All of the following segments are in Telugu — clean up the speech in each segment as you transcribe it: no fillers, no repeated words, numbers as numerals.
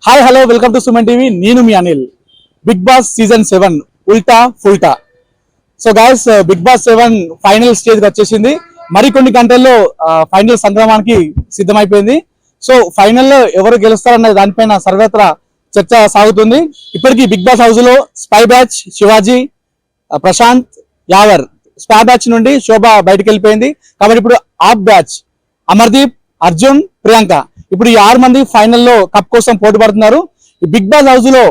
Hi hello welcome to Suman TV. నేను మీ Anil. Bigg Boss season 7 Ulta Pulta. So guys, Bigg Boss 7 final stage కి వచ్చేసింది. మరికొన్ని గంటల్లో ఫైనల్ సంగ్రామానికి సిద్ధమైపోయింది. సో ఫైనల్లో ఎవరు గెలుస్తారన్న దానిపైన సర్వత్రా చర్చ సాగుతుంది. ఇప్పటికీ బిగ్ బాస్ హౌస్ లో spy batch Shivaji, Prashanth, Yawar, spy batch నుండి శోభ బయటకు వెళ్ళిపోయింది. కాబట్టి ఇప్పుడు ఆప్ బ్యాచ్ అమర్దీప్, అర్జున్, ప్రియాంక ఇప్పుడు ఈ 6 మంది ఫైనల్లో కప్ కోసం పోటీ పడుతున్నారు. ఈ బిగ్ బాస్ హౌస్ లో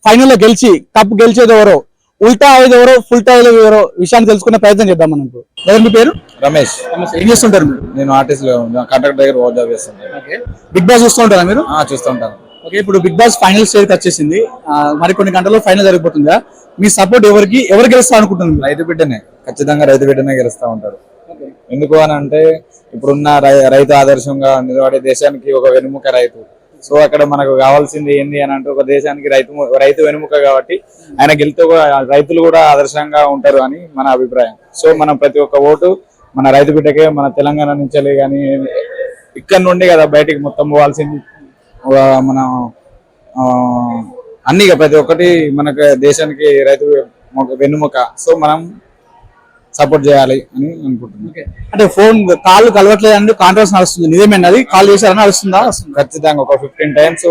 ఫైనల్లో గెలిచి కప్ గెలిచేది ఎవరో, ఉల్టా అయ్యేది ఎవరో, ఫుల్టా అయ్యేది ఎవరో విషయాన్ని తెలుసుకునే ప్రయత్నం చేద్దాం. మనం ఎవరు మీ పేరు? రమేష్. ఏం చేస్తుంటారు మీరు? నేను ఆర్టిస్ట్ కాంట్రాక్ట్ దగ్గర వర్క్ జాబ్ చేస్తాను. బిగ్ బాస్ చూస్తూ ఉంటారా మీరు? చూస్తూ ఉంటాను. ఓకే, ఇప్పుడు బిగ్ బాస్ ఫైనల్ స్టేజ్ వచ్చేసింది. మరికొన్ని గంటల్లో ఫైనల్ జరిగిపోతుందా? మీ సపోర్ట్ ఎవరికి, ఎవరు గెలుస్తా అనుకుంటున్నారు? రైతు బిడ్డనే, ఖచ్చితంగా రైతు బిడ్డనే గెలుస్తూ ఉంటారు. ఎందుకు అని అంటే ఇప్పుడున్న రైతు ఆదర్శంగా నిలబడే దేశానికి ఒక వెనుముక రైతు. సో అక్కడ మనకు కావాల్సింది ఏంది అని అంటే ఒక దేశానికి రైతు వెనుముక కాబట్టి ఆయన గెలితే రైతులు కూడా ఆదర్శంగా ఉంటారు అని మన అభిప్రాయం. సో మనం ప్రతి ఒక్క ఓటు మన రైతు బిడ్డకే, మన తెలంగాణ నుంచి కానీ ఇక్కడ నుండి కదా బయటికి మొత్తం పోవాల్సింది. మన అన్ని ప్రతి ఒక్కటి మనకు దేశానికి రైతు వెన్నుముక. సో మనం సపోర్ట్ చేయాలి అని అనుకుంటున్నాను. అంటే ఫోన్ కాల్ కలవట్లేదు అంటే కాంట్రవర్సీ నడుస్తుంది, నిజమేనా? అది కాల్ చేశారని నడుస్తుందా? ఖచ్చితంగా ఒక 15 టైమ్స్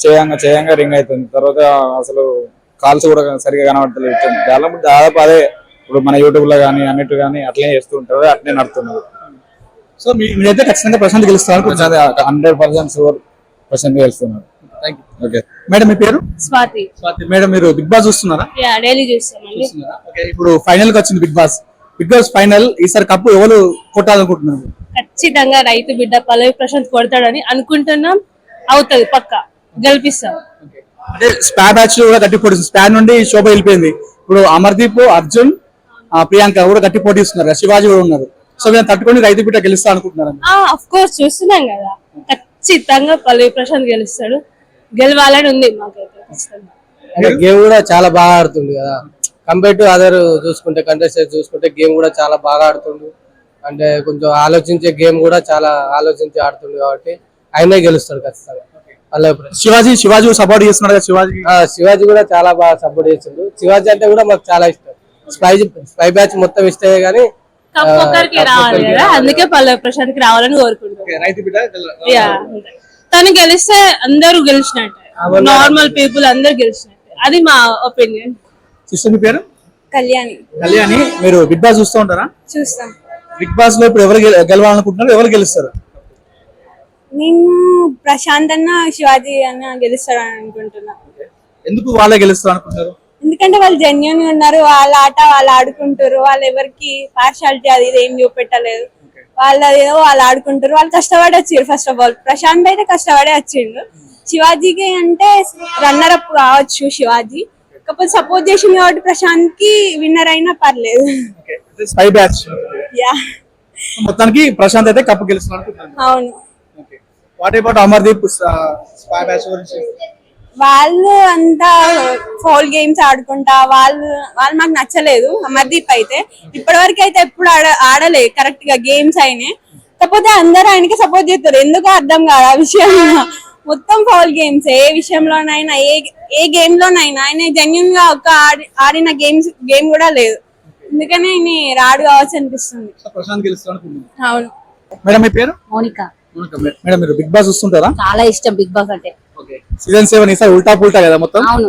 చేయంగా రింగ్ అవుతుంది. తర్వాత అసలు కాల్స్ కూడా సరిగా కనబడతలేదు. చాలా దాదాపు అదే ఇప్పుడు మన యూట్యూబ్ లో కానీ అన్నిటి కానీ అట్లనే చేస్తూ ఉంటారు, అట్లనే నడుతున్నారు. సో మీరైతే ఖచ్చితంగా ప్రశాంత్ గెలుస్తారు? 100% గెలుస్తున్నారు. ఓకే మేడం, మీ పేరు? స్వాతి. మేడం, మీరు బిగ్ బాస్ చూస్తున్నారా? డైలీ చూస్తామండి. ఓకే, ఇప్పుడు ఫైనల్ కి వచ్చింది Bigg Boss. Bigg Boss final ఈసారి కప్పు ఎవరు కొట్టాలనుకుంటున్నారు? ఖచ్చితంగా రైతు బిడ్డ పల్లవి ప్రశాంత్ కొడతాడని అనుకుంటున్నాం. అవుతుంది, పక్క గెలిపిస్తాం. అంటే స్పా బ్యాచ్ కూడా గట్టి పోటీ, స్పా నుండి శోభ వెళ్ళిపోయింది. ఇప్పుడు అమర్దీప్, అర్జున్, ప్రియాంక కూడా గట్టి పోటీ ఇస్తున్నారు. శివాజీ కూడా ఉన్నారు. సో మేము తట్టుకొని రైతు బిడ్డ గెలుస్తా అనుకుంటున్నారు. ఆఫ్ కోర్స్ చూస్తున్నాం కదా, ఖచ్చితంగా పల్లవి ప్రశాంత్ గెలుస్తాడు. గెలవాలని ఉంది మాకైతే. గేమ్ కూడా చాలా బాగా ఆడుతుంది కదా, కంపేర్ టు అదర్ చూసుకుంటే, కంటెస్టెంట్స్ చూసుకుంటే గేమ్ కూడా చాలా బాగా ఆడుతుండు. అంటే కొంచెం ఆలోచించే గేమ్ కూడా చాలా ఆలోచించి ఆడుతుంది కాబట్టి ఆయనే గెలుస్తాడు ఖచ్చితంగా. శివాజీ సపోర్ట్ చేస్తున్నాడు కదా. శివాజీ కూడా చాలా బాగా సపోర్ట్ చేస్తుండు. శివాజీ అంటే కూడా మాకు చాలా ఇష్టం. స్పై బ్యాచ్ మొత్తం ఇష్టమే కానీ ఒక్కరికి రావాలి కదా, అందుకే పల్లవి ప్రశాంత్ కి రావాలని కోరుకుంటున్నాం. తను గెలిస్తే అందరూ గెలిచినట్టే, నార్మల్ పీపుల్ అందరు గెలిచినట్టే, అది మా ఒపీనియన్. సిస్టర్, మీ పేరు? కళ్యాణి. మీరు బిగ్ బాస్ చూస్తూ ఉంటారా? చూస్తాం. బిగ్ బాస్ లో ఇప్పుడు ఎవరు గెలవాలనుకుంటున్నారు, ఎవరు గెలుస్తారు? నేను ప్రశాంత్ అన్న, శివాజీ అన్న గెలుస్తారని అనుకుంటున్నా. ఎందుకు వాళ్ళే గెలుస్తారు అనుకుంటున్నారు? ఎందుకంటే వాళ్ళు జెన్యున్ గా ఉన్నారు, వాళ్ళ ఆట వాళ్ళు ఆడుకుంటారు, వాళ్ళు ఎవరికి పార్షాలిటీ అది ఇది ఏం చూపెట్టలేదు. వాళ్ళేదో వాళ్ళు ఆడుకుంటారు, వాళ్ళు కష్టపడి వచ్చిండ్రు. ఫస్ట్ ఆఫ్ ఆల్ ప్రశాంత్ అయితే కష్టపడే వచ్చిండు. శివాజీకి అంటే రన్నర్ అప్ కావచ్చు శివాజీ, కాకపోతే సపోర్ట్ చేసింది కాబట్టి ప్రశాంత్ కి విన్నర్ అయినా పర్లేదు. స్పై బ్యాచ్ మొత్తానికి ప్రశాంత్ అయితే కప్పు గెలుస్తున్నారు. అవును. What about Amardeep, spy batch గురించి? వాళ్ళు అంతా ఫౌల్ గేమ్స్ ఆడుకుంటా, వాళ్ళు మాకు నచ్చలేదు. అమర్దీప్ అయితే ఇప్పటి వరకు అయితే ఎప్పుడు ఆడలేదు కరెక్ట్ గా గేమ్స్ అయినా, కాకపోతే అందరూ ఆయనకి సపోర్ట్ చేస్తారు. ఎందుకో అర్థం కాదు ఆ విషయం. మొత్తం ఫౌల్ గేమ్స్, ఏ విషయంలోనైనా ఏ గేమ్ లోనైనా ఆయన జెన్యున్ గా ఒక ఆడిన గేమ్ కూడా లేదు. అందుకనే ఆయన రాడు కావచ్చు అనిపిస్తుంది. అవును. మేడం, మీ పేరు? మోనిక. మేడం, మీరు బిగ్ బాస్ చూస్తుంటారా? చాలా ఇష్టం బిగ్ బాస్ అంటే. సీజన్ 7 ఈసారి ఉల్టా పుల్టా కదా మొత్తం. అవును.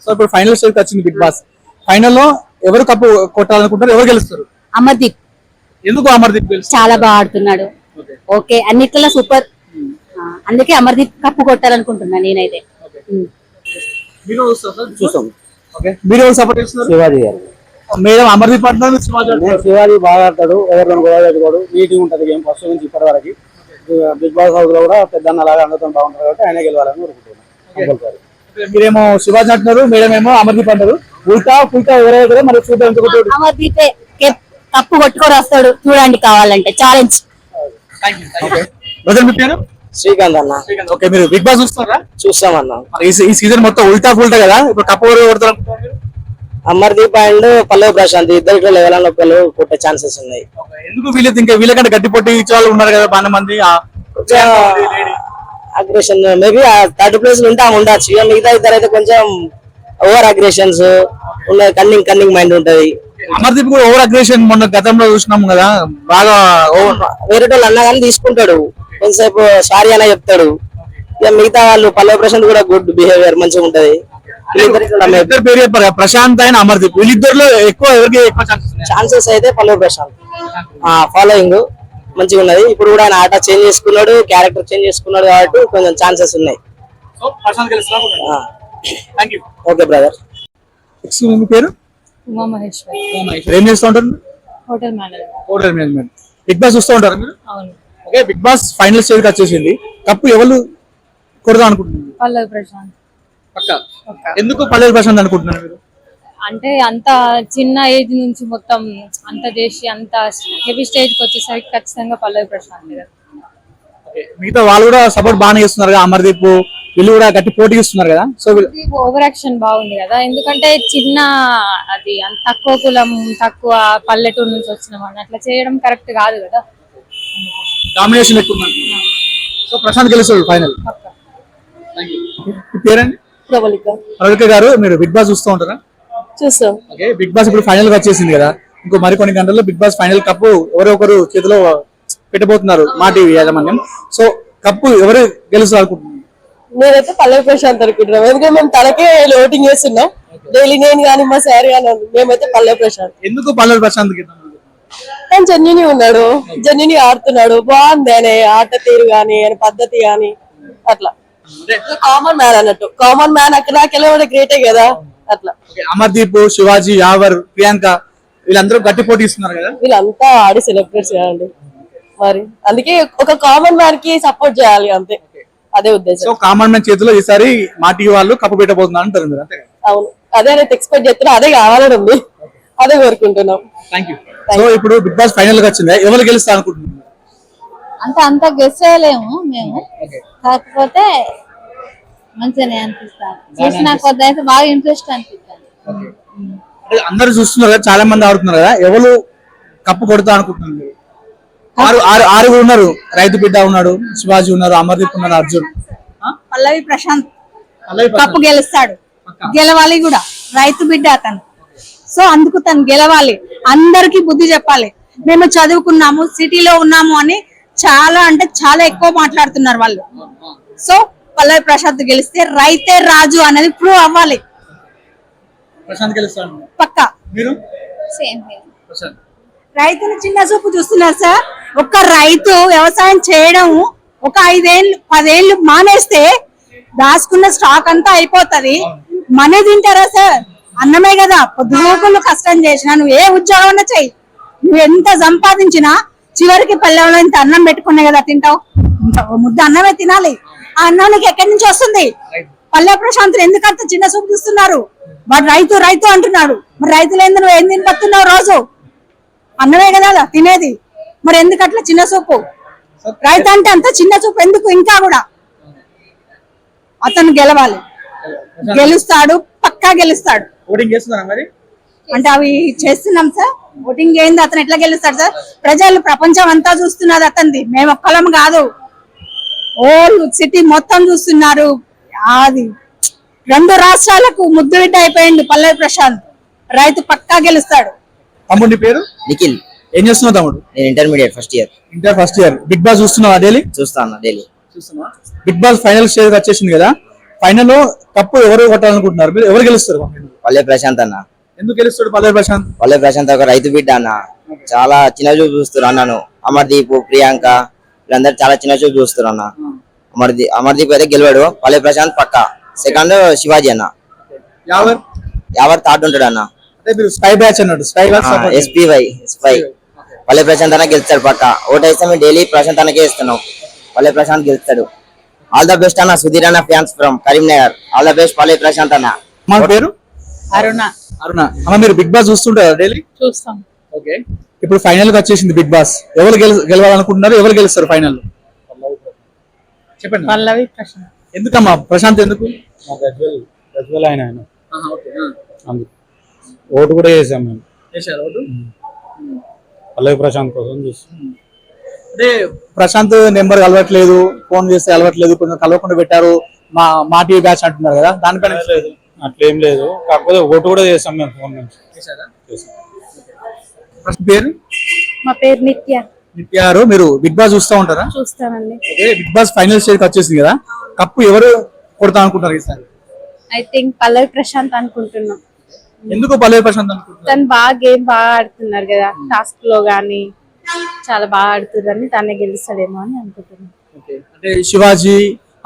సో ఇప్పుడు ఫైనల్ స్టేజ్ వచ్చింది బిగ్ బాస్. ఫైనల్ లో ఎవరు కప్పు కొట్టాలనుకుంటారు, ఎవరు గెలుస్తారు? అమర్దీప్. ఎందుకు అమర్దీప్ గెలుస్తారు? చాలా బాగా ఆడుతున్నాడు. ఓకే, అన్నిట్లలో సూపర్. అందుకే అమర్దీప్ కప్పు కొట్టాలనుకుంటున్నా నేనైతే. చూస్తాం. మీరు ఎవరు సపోర్ట్ చేస్తున్నారు? శివాజీ గారు. మేడం, అమర్దీప్ అంటున్నారు, శివాజీ బాగా ఆడతాడు, ఎవరిని గొడవ పెట్టుకోడు, నీట్గా ఉంటది గేమ్ ఫస్ట్ నుంచి ఇప్పటి వరకు. బిగ్ బాస్ హౌస్ లో కూడా పెద్ద లాగా అందరితో బాగుంటారు కాబట్టి ఆయన గెలవాలని కోరుకుంటున్నాను. మీరేమో శివాజీ అంటున్నారు, మేడం ఏమో అమర్దీప్ అంటారు. ఉల్టా పుల్టా ఎవరైతే మరి చూద్దాం. అమర్దీపే కప్పు కొట్టుకొని వస్తాడు, చూడండి కావాలంటే. ఛాలెంజ్. మీ పేరు? శ్రీకాంత్ అన్న. ఓకే, మీరు బిగ్ బాస్ చూస్తారా? చూస్తామన్నా. ఈ సీజన్ మొత్తం ఉల్టా పుల్టా కదా, ఇప్పుడు కప్పు ఎవరు కొడతారు? అమర్దీప్ అండ్ పల్లవి ప్రశాంత్ ఇద్దరు లెవెల్ లో కొట్టే ఛాన్సెస్ ఉన్నాయి. ఎందుకు వీళ్ళకంటే గట్టి పొట్టి ఇచ్చే వాళ్ళు ఉన్నారు కదా బాగా మంది. అగ్రెషన్ మేబీ థర్డ్ ప్లేస్ లో ఉంటే ఆమె ఉండొచ్చు. ఇక మిగతా ఇద్దరు అయితే కొంచెం ఓవర్ అగ్రెషన్స్ ఉన్నది, కన్నింగ్ మైండ్ ఉంటది. అమర్దీప్ కూడా ఓవర్ అగ్రెషన్ మొన్న గతంలో చూసినాం కదా, బాగా వేరే వాళ్ళు అన్నా కానీ తీసుకుంటాడు, కొంతసేపు సారీ అనే చెప్తాడు. ఇక మిగతా వాళ్ళు పల్లవి ప్రశాంత్ కూడా గుడ్ బిహేవియర్ మంచిగా ఉంటది. ఇద్దరు పేరు చెప్పారు కదా, ప్రశాంత్ అయిన అమర్దీప్, వీళ్ళిద్దరిలో ఎవరికి ఎక్కువ ఛాన్సెస్ అయితే పల్లవి ప్రశాంత్ ఫాలోయింగ్ మంచిగా ఉన్నది. ఇప్పుడు కూడా ఆయన ఆట చేంజ్ చేసుకున్నాడు, క్యారెక్టర్ చేంజ్ చేసుకున్నాడు కాబట్టి కొంచెం ఛాన్సెస్ ఉన్నాయి. Okay brother. మీ పేరు? ఉమా మహేశ్వరి, ఏం చేస్తూ ఉంటారు? Hotel manager. Hotel management. Bigg Boss చూస్తూ ఉంటారు మీరు? అవును. Okay, Bigg Boss final stage కి వచ్చేసింది. కప్పు ఎవరు కొడదాం అనుకుంటున్నారు? పల్లవి ప్రశాంత్. పక్కా. ఎందుకు పల్లవి ప్రశాంత్ అనుకుంటున్నారు మీరు? అంటే అంత చిన్న ఏజ్ నుంచి మొత్తం అంత చేసి అంత హెవీ స్టేజ్ కి వచ్చేసరికి ఖచ్చితంగా పల్లవి ప్రశాంత్ కదా. మిగతా వాళ్ళు కూడా సపోర్ట్ బాగానే చేస్తున్నారు కదా, అమర్దీప్ వీళ్ళు కూడా గట్టి పోటీ ఇస్తున్నారు కదా. సో ఓవర్ యాక్షన్ బాగుంది కదా, ఎందుకంటే చిన్న అది అంత తక్కువ కులం తక్కువ పల్లెటూరు నుంచి వచ్చిన వాడిని అట్లా చేయడం కరెక్ట్ కాదు కదా. డామినేషన్ ఎక్కువ ఉంది. సో ప్రశాంత్ గెలుస్తాడు ఫైనల్. పేరండి? ప్రవళిక గారు, మీరు బిగ్ బాస్ చూస్తూ ఉంటారా? చూస్తాం. ఓకే, బిగ్ బాస్ ఇప్పుడు ఫైనల్ గా వచ్చేసింది కదా, ఇంకో మరికొన్ని గంటల్లో బిగ్ బాస్ ఫైనల్ కప్పు ఎవరొకరు చేతిలో పెట్టబోతున్నారు మా టీవీ యాజమాన్యం. సో కప్పు ఎవరు గెలుస్తారు అనుకుంటున్నారు? నేనైతే పల్లవి ప్రశాంత్ అనుకుంటున్నాం, ఎందుకంటే మేము తనకే ఓటింగ్ చేస్తున్నాం డైలీ, నేను కానీ మా సార్ కానీ. మేమైతే పల్లవి ప్రశాంత్. ఎందుకు పల్లవి ప్రశాంత్? కానీ జెన్యుని ఉన్నాడు, జెన్యుని ఆడుతున్నాడు, బాగుంది ఆయన ఆట తీరు గాని ఆయన పద్ధతి గాని. అట్లా కామన్ మ్యాన్ అన్నట్టు, కామన్ మ్యాన్ అక్కడ గెలవడం గ్రేటే కదా. అట్లా అమర్దీప్, శివాజీ, యావర్, ప్రియాంక వీళ్ళందరూ గట్టి పోటీ ఇస్తున్నారు కదా. వీళ్ళంతా ఆడి సెలబ్రేట్స్ చేయండి మరి, అందుకే ఒక కామన్ మ్యాన్ కి సపోర్ట్ చేయాలి అంతే, అదే ఉద్దేశం. సో కామన్ మ్యాన్ చేతిలో ఈసారి మా టీవీ వాళ్ళు కప్పు పెట్టబోతున్నారు అంటారు మీరు, అంతే కదా? అవును, అదే అనేది ఎక్స్పెక్ట్ చేస్తున్నా, అదే కావాలని ఉంది, అదే కోరుకుంటున్నాం. సో ఇప్పుడు బిగ్ బాస్ ఫైనల్ గా వచ్చింది, ఎవరు గెలుస్తారు అనుకుంటున్నారు? అంత గెస్ చేయలేము మేము, కాకపోతే మంచిగానే అనిపిస్తారు. చూసిన కొద్ది అయితే బాగా ఇంట్రెస్ట్ అనిపిస్తుంది. అందరూ చూస్తున్నారు కదా, చాలా మంది ఆడుతున్నారు కదా, ఎవరు కప్పు కొడతా అనుకుంటున్నారు? ఆరుగురు ఉన్నారు, రైతు బిడ్డ ఉన్నాడు, శివాజీ ఉన్నారు, అమర్దీప్ ఉన్నారు, అర్జున్. పల్లవి ప్రశాంత్ కప్పు గెలుస్తాడు, గెలవాలి కూడా. రైతు బిడ్డ అతను, సో అందుకు తను గెలవాలి. అందరికి బుద్ధి చెప్పాలి. మేము చదువుకున్నాము, సిటీలో ఉన్నాము అని చాలా అంటే చాలా ఎక్కువ మాట్లాడుతున్నారు వాళ్ళు. సో పల్లవి ప్రశాంత్ గెలిస్తే రైతే రాజు అనేది ప్రూవ్ అవ్వాలి. ప్రశాంత్ గెలుస్తాడు పక్కా. మీరు? రైతులు చిన్న చూపు చూస్తున్నారు సార్. ఒక రైతు వ్యవసాయం చేయడం ఒక 5-10 మానేస్తే దాచుకున్న స్టాక్ అంతా అయిపోతది. మనీ తింటారా సార్? అన్నమే కదా. పొద్దుగోకులు కష్టం చేసినా, నువ్వు ఏ ఉద్యోగం చెయ్యి, నువ్వు ఎంత సంపాదించినా చివరికి పల్లెంలో ఇంత అన్నం పెట్టుకునే కదా తింటావు. ముద్ద అన్నమే తినాలి. ఆ అన్నం నీకు ఎక్కడి నుంచి వస్తుంది? పల్లె ప్రశాంతులు ఎందుకు అంత చిన్న చూపు చూస్తున్నారు? వాడు రైతు రైతు అంటున్నాడు. మరి రైతులు ఏంది, నువ్వు ఏం తిని పడుతున్నావు? రోజు అన్నమే కదా తినేది, మరి ఎందుకు అట్లా చిన్న చూపు? రైతు అంటే అంత చిన్న చూపు ఎందుకు? ఇంకా కూడా అతను గెలవాలి, గెలుస్తాడు, పక్కా గెలుస్తాడు. ఓటింగ్ చేస్తున్నారా మరి? అంటే అవి చేస్తున్నాం సార్. ఓటింగ్ అయింది, అతను ఎట్లా గెలుస్తాడు సార్? ప్రజలు ప్రపంచం అంతా చూస్తున్నారు అతనిది, మేము ఒక్కలం కాదు, ఓల్ సిటీ మొత్తం చూస్తున్నారు. అది 2 రాష్ట్రాలకు ముద్దు బిడ్డ అయిపోయింది పల్లవి ప్రశాంత్. రైతు పక్కా గెలుస్తాడు. తమ్ముడి పేరు? నిఖిల్. ఏం చేస్తున్నావు తమ్ముడు? నేను intermediate first year. Inter first year. Bigg Boss చూస్తున్నావా డైలీ? చూస్తాను daily. Bigg Boss final stage వచ్చేసింది కదా, ఫైనల్ లో కప్పు ఎవరు కొట్టాలనుకుంటున్నారు? మీరు ఎవరు గెలుస్తారు? పల్లవి ప్రశాంత్ అన్న. ఎందుకు గెలుస్తాడు పల్లవి ప్రశాంత్? పల్లవి ప్రశాంత్ ఒక రైతు బిడ్డ అన్న, చాలా చిన్న చూపు చూస్తారు అన్నను. అమర్దీప్, ప్రియాంక వీళ్ళందరూ చాలా చిన్న చూపు చూస్తారు అన్న. అమర్దీప్ అయితే గెలవాడు, పల్లవి ప్రశాంత్ పక్క. సెకండ్ శివాజీ అన్న. యావర్ థర్డ్ ఉంటాడు అన్న. స్పై బ్యాచ్ అన్నాడు. ఎస్పీవై పల్లవి ప్రశాంత్ అన్న గెలుస్తాడు పక్క. ఓటేస్తే మేము డైలీ ప్రశాంత్ అన్నకే ఇస్తున్నాం. పల్లవి ప్రశాంత్ గెలుస్తాడు. ఆల్ ద బెస్ట్ అన్న. సుధీర్ అన్న fans from Karimnagar. All the best Pallavi Prashanth అన్న. మా పేరు అరుణ. అరుణ అమ్మ, మీరు బిగ్ బాస్ చూస్తుంటారా డైలీ? చూస్తాం. ఓకే, ఇప్పుడు ఫైనల్ గా వచ్చేసింది బిగ్ బాస్, ఎవరు గెలవాలనుకుంటున్నారు? ఎవరు గెలుస్తారు ఫైనల్? చెప్పండి. పల్లవి ప్రశాంత్. ఎందుకమ్మా ప్రశాంత్ ఎందుకు? గజ్వల్ ఆయన ఓటు కూడా వేసాం మేము. పల్లవి ప్రశాంత్ కోసం చూస్తాం. అంటే ప్రశాంత్ నెంబర్ కలవట్లేదు, ఫోన్ చేస్తే కలవట్లేదు, కొంచెం కలవకుండా పెట్టారు మా టీవీ బ్యాచ్ అంటున్నారు కదా, దానిపైన లేదు అట్లేం లేదు, కాకపోతే ఓటు కూడా చేస్తాం మేము ఫోన్ నుంచి. ఫస్ట్ పేరు మా పేరు నిత్య. నిత్య గారు, మీరు బిగ్ బాస్ చూస్తూ ఉంటారా? చూస్తానండి. Okay, Bigg Boss final stage వచ్చేసింది కదా, కప్పు ఎవరు కొడతా అనుకుంటారు ఈసారి? ఐ థింక్ పల్లవి ప్రశాంత్ అనుకుంటున్నాం. ఎందుకు పల్లవి ప్రశాంత్ అనుకుంటున్నారు? తను గేమ్ బాగా ఆడుతున్నారు కదా, టాస్క్ లో గానీ చాలా బాగా ఆడుతున్నారని తనే గెలుస్తాడేమో అని అనుకుంటున్నాను. ఓకే, అంటే శివాజీ,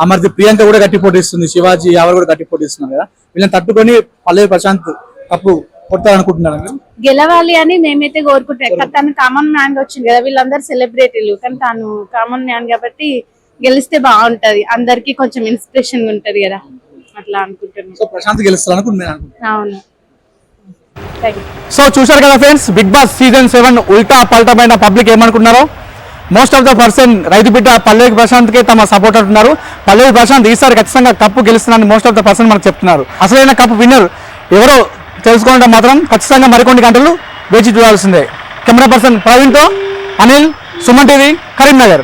అమర్దీప్, ప్రియాంక కూడా గట్టి పోటీ ఇస్తుంది, శివాజీ ఎవరు కూడా గట్టి పోటీ ఇస్తున్నారు కదా, వీళ్ళని తట్టుకొని పల్లవి ప్రశాంత్ కప్పు కొడతారనుకుంటున్నారు మీరు? గెలవాలి అని మేమైతే కోరుకుంటాం. తను కామన్ మ్యాన్ గా వచ్చింది కదా, వీళ్ళందరూ సెలబ్రిటీలు కానీ తను కామన్ మ్యాన్ కాబట్టి గెలిస్తే బాగుంటది, అందరికి కొంచెం ఇన్స్పిరేషన్ ఉంటది కదా, అట్లా అనుకుంటున్నాను. సో ప్రశాంత్ గెలుస్తారు అనుకుంటున్నాను. అవును. సో చూశారు కదా friends, big Boss season 7 Ulta పల్టమైన పబ్లిక్ ఏమనుకున్నారో. మోస్ట్ ఆఫ్ ద పర్సన్ రైతు బిడ్డ పల్లవి ప్రశాంత్ కే తమ సపోర్ట్ అంటున్నారు. పల్లవి ప్రశాంత్ ఈసారి ఖచ్చితంగా కప్పు గెలుస్తున్నారని మోస్ట్ ఆఫ్ ద పర్సన్ మనకు చెప్తున్నారు. అసలైన కప్పు విన్నర్ ఎవరో తెలుసుకోవడం మాత్రం ఖచ్చితంగా మరికొన్ని గంటలు వేచి చూడాల్సిందే. కెమెరా పర్సన్ ప్రవీణ్తో అనిల్, సుమన్ టీవీ, కరీంనగర్.